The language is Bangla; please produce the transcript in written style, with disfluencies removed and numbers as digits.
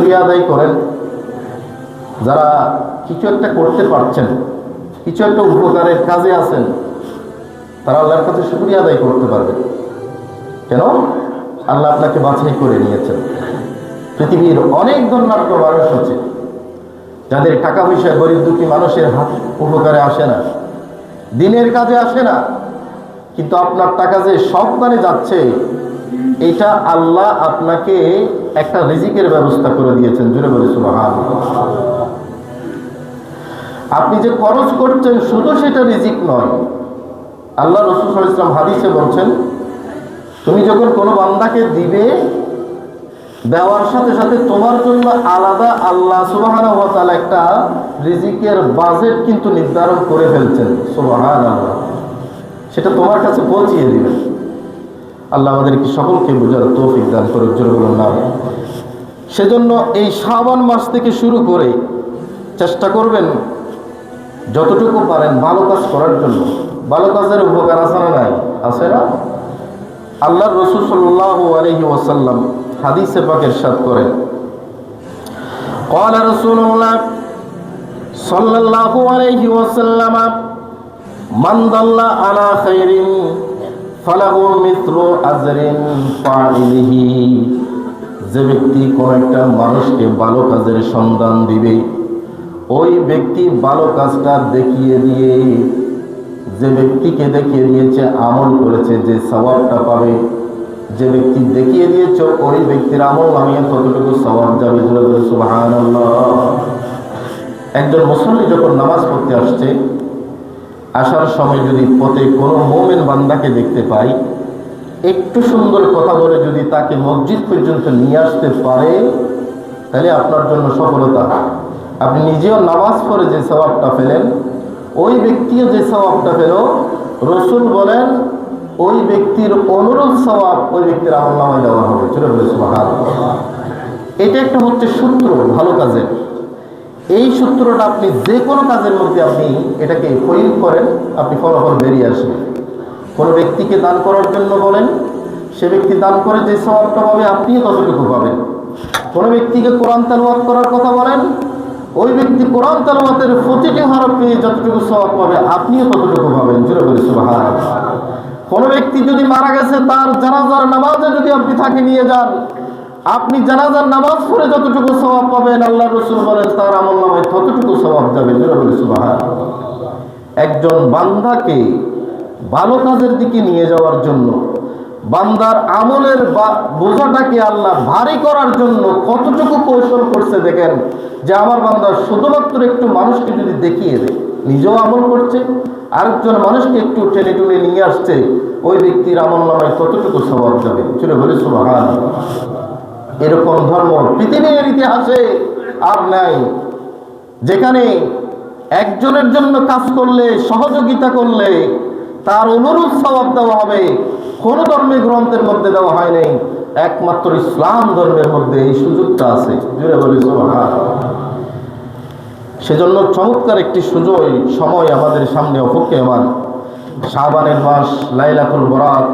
শুকরিয়া আদায় করেন। যারা কিছু একটা করতে পারছেন, কিছু একটা উপকারের কাজে আছেন, তারা আল্লাহর কাছে শুকরিয়া আদায় করতে পারবে। কেন? আল্লাহ আপনাকে বাছাই করে নিয়েছেন। পৃথিবীর অনেক ধন্যাঢ্য মানুষ আছে যাদের টাকা পয়সা গরিব দুঃখী মানুষের হাত উপকারে আসে না, দিনের কাজে আসে না, কিন্তু আপনার টাকা যে সবখানে যাচ্ছে, এটা আল্লাহ আপনাকে একটা রিজিকের ব্যবস্থা করে দিয়েছেন। জুড়ে বলে সুবহানাল্লাহ। আপনি যে খরচ করছেন শুধু সেটা রিজিক নয়। আল্লাহ রাসূল সাল্লাল্লাহু আলাইহি ওয়াসাল্লাম হাদিসে বলছেন, তুমি যখন কোনো বান্দাকে দিবে, দেওয়ার সাথে সাথে তোমার জন্য আলাদা আল্লাহ সুবহানাহু ওয়া তাআলা একটা রিজিকের বাজেট কিন্তু নির্ধারণ করে ফেলছেন। সুবহানাল্লাহ। সেটা তোমার কাছে পৌঁছিয়ে দিবেন। আল্লাহ আমাদেরকে সকলকে বোঝার তৌফিক দান করুন। জোরে বলুন আমিন। সেজন্য এই শাবান মাস থেকে শুরু করে চেষ্টা করবেন যতটুকু পারেন ভালো কাজ করার জন্য। ভালো কাজের উপকার আছে না নাই? আছে না? আল্লাহর রাসূল সাল্লাল্লাহু আলাইহি ওয়াসাল্লাম হাদিসে পাক ইরশাদ করেন, ক্বালা রাসূলুল্লাহ সাল্লাল্লাহু আলাইহি ওয়াসাল্লাম, মান দাল্লা আলা খাইরিন ফালাহু মিথলু আজরিন ফাইলিহি। যে ব্যক্তি কোন একটা মানুষকে ভালো কাজের সন্ধান দিবে, ওই ব্যক্তি ভালো কাজটা দেখিয়ে দিয়ে, যে ব্যক্তিকে দেখিয়ে দিয়েছে আমল করেছে যে সওয়াবটা পাবে, যে ব্যক্তি দেখিয়ে দিয়েছে ওই ব্যক্তির আমল নামিয়ে ততটুকু সওয়াব যাবে। সুবহানাল্লাহ। একজন মুসল্লি যখন নামাজ পড়তে আসছে, আসার সময় যদি পথে কোনো মুমিন বান্দাকে দেখতে পাই, একটু সুন্দর কথা বলে যদি তাকে মসজিদ পর্যন্ত নিয়ে আসতে পারে, তাহলে আপনার জন্য সফলতা। আপনি নিজেও নামাজ পড়ে যে সওয়াবটা পেলেন, ওই ব্যক্তিও যে সওয়াবটা পেল, রাসূল বলেন ওই ব্যক্তির অনুরূপ সওয়াব ওই ব্যক্তির আমলনামায় দেওয়া হবে। চলে বলে সুবহানাল্লাহ। এটা একটা হচ্ছে সূত্র ভালো কাজের। এই সূত্রটা আপনি যে কোনো কাজের মধ্যে আপনি এটাকে প্রয়োগ করেন, আপনি ফলাফল বেরিয়ে আসবে। কোনো ব্যক্তিকে দান করার জন্য বলেন, সে ব্যক্তি দান করে যে সওয়াবটা পাবে আপনিও ততটুকু পাবেন। কোনো ব্যক্তিকে কোরআন তেলাওয়াত করার কথা বলেন, ওই ব্যক্তি কোরআন তেলাওয়াতের প্রতিটি হরফে যতটুকু সওয়াব পাবে আপনিও ততটুকু পাবেন। জোরে বলে সুবহানাল্লাহ। কোনো ব্যক্তি যদি মারা গেছে, তার জানাজার নামাজে যদি আপনি তাকে নিয়ে যান, আপনি জানাজার নামাজ পড়ে যতটুকু সওয়াব পাবেন, আল্লাহর রাসূল বলেন তার আমলনামায় ততটুকু সওয়াব যাবে। জোরে বলে সুবহানাল্লাহ। একজন বান্দাকে ভালো কাজের দিকে নিয়ে যাওয়ার জন্য, বান্দার আমলের বোঝাটাকে আল্লাহ ভারী করার জন্য কতটুকু কৌশল করছে দেখেন। যে আমার বান্দা শুধুমাত্র একটু মানুষকে যদি দেখিয়ে দেয়, নিজেও আমল করছে, আরেকজন মানুষকে একটু টেনে টুনে নিয়ে আসছে, ওই ব্যক্তির আমলনামায় ততটুকু সওয়াব যাবে। চলে বলে সুবহানাল্লাহ। এরকম ধর্ম পৃথিবীর ইতিহাসে আর নাই, যেখানে একজনের জন্য কাজ করলে, সহযোগিতা করলে তার অনুরূপ সওয়াব দেওয়া হবে। কোন ধর্মের গ্রন্থের মধ্যে দেওয়া হয় নাই, একমাত্র ইসলাম ধর্মের মধ্যে এই সুযোগটা আছে। জুড়ে বলি সুবহানাল্লাহ। সেজন্য চমৎকার একটি সুযোগ সময় আমাদের সামনে অপেক্ষমান। শাবানের মাস, লাইলাতুল বরাত।